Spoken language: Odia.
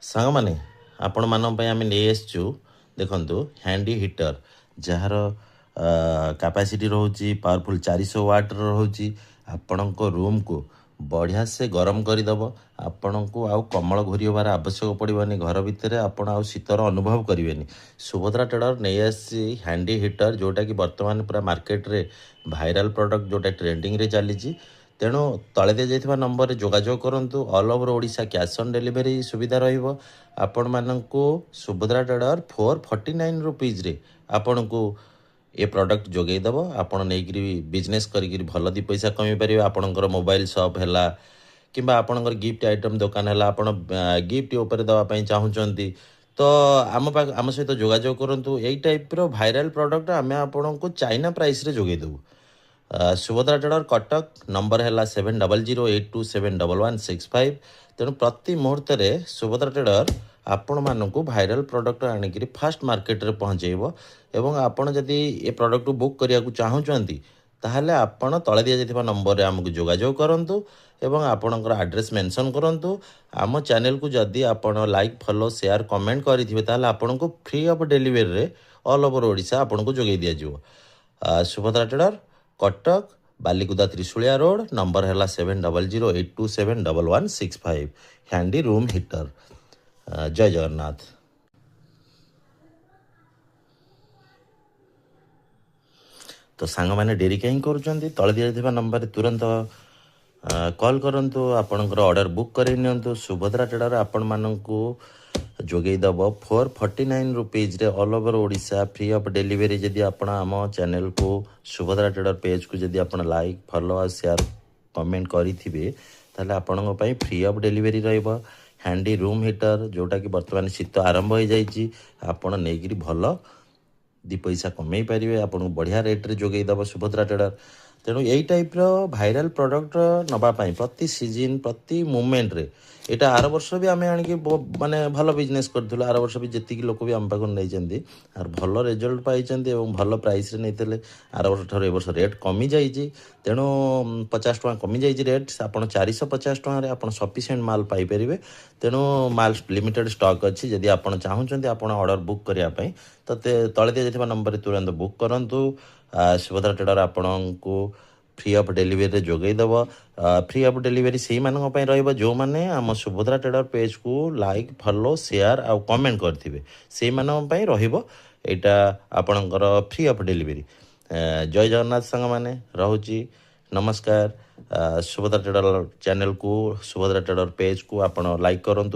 ସାଙ୍ଗମାନେ ଆପଣମାନଙ୍କ ପାଇଁ ଆମେ ନେଇ ଆସିଛୁ ଦେଖନ୍ତୁ ହ୍ୟାଣ୍ଡି ହିଟର ଯାହାର କାପାସିଟି ରହୁଛି ପାୱାରଫୁଲ୍ 400 ୱାଟ୍ର ରହୁଛି। ଆପଣଙ୍କ ରୁମ୍କୁ ବଢ଼ିଆ ସେ ଗରମ କରିଦେବ। ଆପଣଙ୍କୁ ଆଉ କମଳ ଘୋରି ହେବାର ଆବଶ୍ୟକ ପଡ଼ିବନି। ଘର ଭିତରେ ଆପଣ ଆଉ ଶୀତର ଅନୁଭବ କରିବେନି। ସୁଭଦ୍ରା ଟ୍ରେଡର ନେଇ ଆସିଛି ହ୍ୟାଣ୍ଡି ହିଟର, ଯେଉଁଟାକି ବର୍ତ୍ତମାନ ପୁରା ମାର୍କେଟରେ ଭାଇରାଲ ପ୍ରଡ଼କ୍ଟ, ଯେଉଁଟା ଟ୍ରେଣ୍ଡିଂରେ ଚାଲିଛି। ତେଣୁ ତଳେ ଦିଆଯାଇଥିବା ନମ୍ବରରେ ଯୋଗାଯୋଗ କରନ୍ତୁ। All over Odisha cash on delivery ସୁବିଧା ରହିବ। ଆପଣମାନଙ୍କୁ ସୁଭଦ୍ରା ଟ୍ରେଡର 449 ରୁପିଜ୍ରେ ଆପଣଙ୍କୁ ଏ ପ୍ରଡ଼କ୍ଟ ଯୋଗାଇ ଦେବ। ଆପଣ ନେଇକରି ବିଜନେସ୍ କରିକିରି ଭଲ ଦୁଇ ପଇସା କମେଇ ପାରିବେ। ଆପଣଙ୍କର ମୋବାଇଲ ସପ୍ ହେଲା କିମ୍ବା ଆପଣଙ୍କର ଗିଫ୍ଟ ଆଇଟମ୍ ଦୋକାନ ହେଲା, ଆପଣ ଗିଫ୍ଟ ଉପରେ ଦେବା ପାଇଁ ଚାହୁଁଛନ୍ତି ତ ଆମ ସହିତ ଯୋଗାଯୋଗ କରନ୍ତୁ। ଏଇ ଟାଇପ୍ର ଭାଇରାଲ ପ୍ରଡ଼କ୍ଟ ଆମେ ଆପଣଙ୍କୁ ଚାଇନା ପ୍ରାଇସ୍ରେ ଯୋଗାଇ ଦେବୁ। ସୁଭଦ୍ରା ଟ୍ରେଡର କଟକ ନମ୍ବର ହେଲା 7008271165। ତେଣୁ ପ୍ରତି ମୁହୂର୍ତ୍ତରେ ସୁଭଦ୍ରା ଟ୍ରେଡର ଆପଣମାନଙ୍କୁ ଭାଇରାଲ ପ୍ରଡ଼କ୍ଟ ଆଣିକିରି ଫାଷ୍ଟ ମାର୍କେଟରେ ପହଞ୍ଚାଇବ। ଏବଂ ଆପଣ ଯଦି ଏ ପ୍ରଡ଼କ୍ଟକୁ ବୁକ୍ କରିବାକୁ ଚାହୁଁଛନ୍ତି ତାହେଲେ ଆପଣ ତଳେ ଦିଆଯାଇଥିବା ନମ୍ବରରେ ଆମକୁ ଯୋଗାଯୋଗ କରନ୍ତୁ ଏବଂ ଆପଣଙ୍କର ଆଡ୍ରେସ୍ ମେନସନ୍ କରନ୍ତୁ। ଆମ ଚ୍ୟାନେଲକୁ ଯଦି ଆପଣ ଲାଇକ୍, ଫଲୋ, ସେୟାର, କମେଣ୍ଟ କରିଥିବେ ତାହେଲେ ଆପଣଙ୍କୁ ଫ୍ରି ଅଫ୍ ଡେଲିଭରିରେ ଅଲ୍ ଓଭର ଓଡ଼ିଶା ଆପଣଙ୍କୁ ଯୋଗାଇ ଦିଆଯିବ। Subhadra trader Cuttack Balikuda Trishulia road, number ହେଲା 7008271165। Handy room heater. ଜୟ ଜଗନ୍ନାଥ। ତ ସାଙ୍ଗମାନେ ଡେରି କାହିଁ କରୁଛନ୍ତି? ତଳେ ଦିଆଯାଇଥିବା ନମ୍ବରରେ ତୁରନ୍ତ କଲ୍ କରନ୍ତୁ। ଆପଣଙ୍କର ଅର୍ଡ଼ର ବୁକ୍ କରେଇ ନିଅନ୍ତୁ। ସୁଭଦ୍ରା ଟ୍ରେଡର ଆପଣମାନଙ୍କୁ ଯୋଗାଇ ଦେବ 449 ରୁପିଜ୍ରେ all over Odisha free of delivery. ଯଦି ଆପଣ ଆମ ଚ୍ୟାନେଲକୁ ସୁଭଦ୍ରା ଟ୍ରେଡର ପେଜ୍କୁ ଯଦି ଆପଣ ଲାଇକ୍, ଫଲୋ ଆଉ ସେୟାର କମେଣ୍ଟ କରିଥିବେ ତାହେଲେ ଆପଣଙ୍କ ପାଇଁ ଫ୍ରି ଅଫ୍ ଡେଲିଭରି ରହିବ। ହ୍ୟାଣ୍ଡି ରୁମ୍ ହିଟର, ଯେଉଁଟାକି ବର୍ତ୍ତମାନ ଶୀତ ଆରମ୍ଭ ହୋଇଯାଇଛି, ଆପଣ ନେଇକରି ଭଲ ଦୁଇ ପଇସା କମେଇ ପାରିବେ। ଆପଣଙ୍କୁ ବଢ଼ିଆ ରେଟ୍ରେ ଯୋଗାଇ ଦେବ ସୁଭଦ୍ରା ଟ୍ରେଡର। ତେଣୁ ଏଇ ଟାଇପ୍ର ଭାଇରାଲ ପ୍ରଡ଼କ୍ଟ ନେବା ପାଇଁ ପ୍ରତି ସିଜିନ୍, ପ୍ରତି ମୁମେଣ୍ଟରେ, ଏଇଟା ଆର ବର୍ଷ ବି ଆମେ ଆଣିକି ମାନେ ଭଲ ବିଜନେସ୍ କରିଥିଲୁ। ଆର ବର୍ଷ ବି ଯେତିକି ଲୋକ ବି ଆମ ପାଖରୁ ନେଇଛନ୍ତି ଆଉ ଭଲ ରେଜଲ୍ଟ ପାଇଛନ୍ତି ଏବଂ ଭଲ ପ୍ରାଇସ୍ରେ ନେଇଥିଲେ। ଆର ବର୍ଷ ଠାରୁ ଏ ବର୍ଷ ରେଟ୍ କମିଯାଇଛି। ତେଣୁ 50 ଟଙ୍କା କମିଯାଇଛି ରେଟ୍। ଆପଣ 450 ଟଙ୍କାରେ ଆପଣ ସଫିସିଏଣ୍ଟ ମାଲ୍ ପାଇପାରିବେ। ତେଣୁ ମାଲ୍ ଲିମିଟେଡ଼ ଷ୍ଟକ୍ ଅଛି। ଯଦି ଆପଣ ଚାହୁଁଛନ୍ତି ଆପଣ ଅର୍ଡ଼ର ବୁକ୍ କରିବା ପାଇଁ ତ ତଳେ ଦିଆଯାଇଥିବା ନମ୍ବରରେ ତୁରନ୍ତ ବୁକ୍ କରନ୍ତୁ। ସୁଭଦ୍ରା ଟ୍ରେଡର ଆପଣଙ୍କୁ ଫ୍ରି ଅଫ୍ ଡେଲିଭରିରେ ଯୋଗାଇ ଦେବ। ଫ୍ରି ଅଫ୍ ଡେଲିଭରି ସେଇମାନଙ୍କ ପାଇଁ ରହିବ ଯେଉଁମାନେ ଆମ ସୁଭଦ୍ରା ଟ୍ରେଡର ପେଜ୍କୁ ଲାଇକ୍, ଫଲୋ, ସେୟାର ଆଉ କମେଣ୍ଟ କରିଥିବେ। ସେଇମାନଙ୍କ ପାଇଁ ରହିବ ଏଇଟା ଆପଣଙ୍କର ଫ୍ରି ଅଫ୍ ଡେଲିଭରି। ଜୟ ଜଗନ୍ନାଥ ସାଙ୍ଗମାନେ, ରହୁଛି ନମସ୍କାର। ସୁଭଦ୍ରା ଟ୍ରେଡର ଚ୍ୟାନେଲକୁ, ସୁଭଦ୍ରା ଟ୍ରେଡର ପେଜ୍କୁ ଆପଣ ଲାଇକ୍ କରନ୍ତୁ।